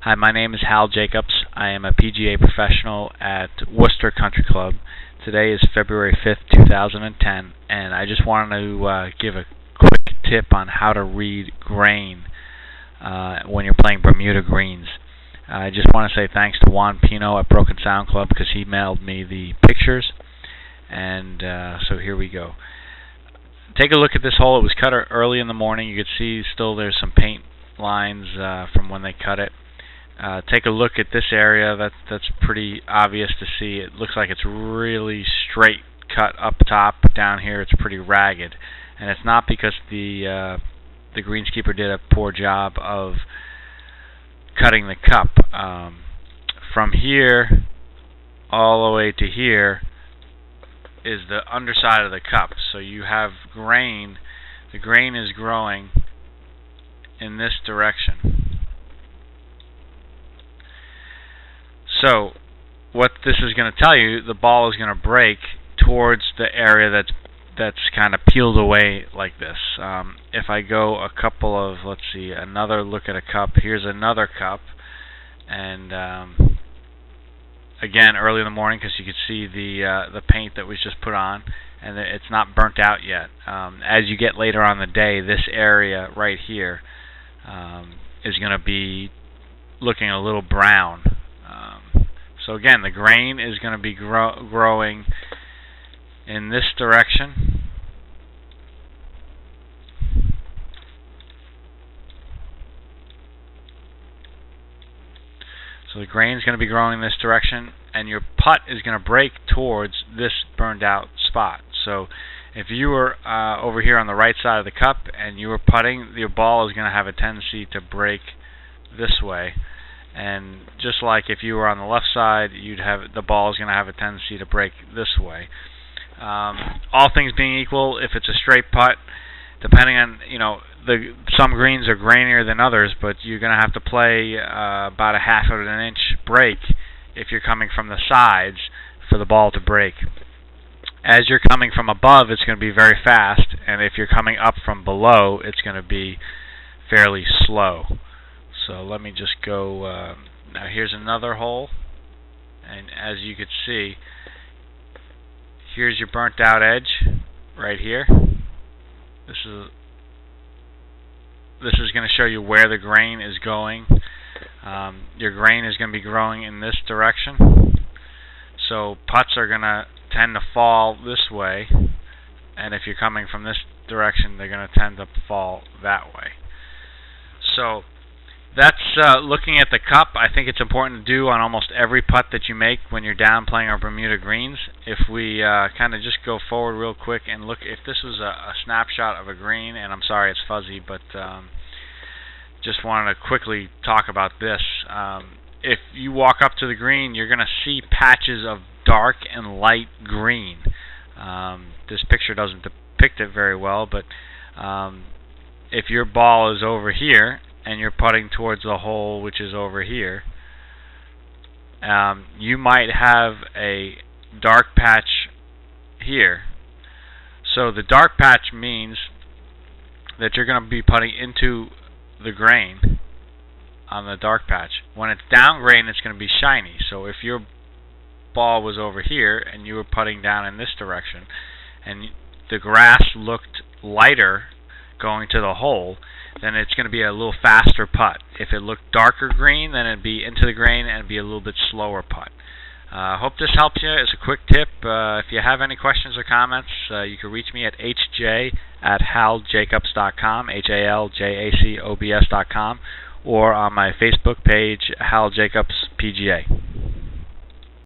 Hi, my name is Hal Jacobs. I am a PGA professional at Worcester Country Club. Today is February 5th, 2010, and I just wanted to give a quick tip on how to read grain when you're playing Bermuda greens. I just want to say thanks to Juan Pino at Broken Sound Club because he mailed me the pictures, and so here we go. Take a look at this hole. It was cut early in the morning. You can see still there's some paint lines from when they cut it. Take a look at this area. That's pretty obvious to see. It looks like it's really straight cut up top. Down here it's pretty ragged, and it's not because the greenskeeper did a poor job of cutting the cup. From here all the way to here is the underside of the cup. So you have grain. The grain is growing in this direction. So what this is going to tell you, the ball is going to break towards the area that's kind of peeled away like this. If I go a couple of, let's see, another look at a cup. Here's another cup, and again early in the morning because you can see the paint that was just put on, and it's not burnt out yet. As you get later on the day, this area right here is going to be looking a little brown. So again, the grain is going to be growing in this direction. So the grain is going to be growing in this direction, and your putt is going to break towards this burned out spot. So if you were over here on the right side of the cup and you were putting, your ball is going to have a tendency to break this way. And just like if you were on the left side, the ball is going to have a tendency to break this way. All things being equal, if it's a straight putt, depending on, some greens are grainier than others, but you're going to have to play about a half of an inch break if you're coming from the sides for the ball to break. As you're coming from above, it's going to be very fast, and if you're coming up from below, it's going to be fairly slow. So let me just go, now here's another hole, and as you can see, here's your burnt out edge right here. This is going to show you where the grain is going. Your grain is going to be growing in this direction. So putts are going to tend to fall this way, and if you're coming from this direction, they're going to tend to fall that way. So that's looking at the cup. I think it's important to do on almost every putt that you make when you're down playing our Bermuda greens. If we kind of just go forward real quick and look, if this was a snapshot of a green, and I'm sorry it's fuzzy, but just wanted to quickly talk about this. If you walk up to the green, you're going to see patches of dark and light green. This picture doesn't depict it very well, but if your ball is over here and you're putting towards the hole which is over here, you might have a dark patch here. So the dark patch means that you're going to be putting into the grain on the dark patch. When it's down grain, it's going to be shiny. So if your ball was over here and you were putting down in this direction and the grass looked lighter going to the hole, then it's going to be a little faster putt. If it looked darker green, then it'd be into the grain and it'd be a little bit slower putt. Hope this helps you. It's a quick tip. If you have any questions or comments, you can reach me at hj@haljacobs.com, HALJACOBS.com, or on my Facebook page, Hal Jacobs PGA.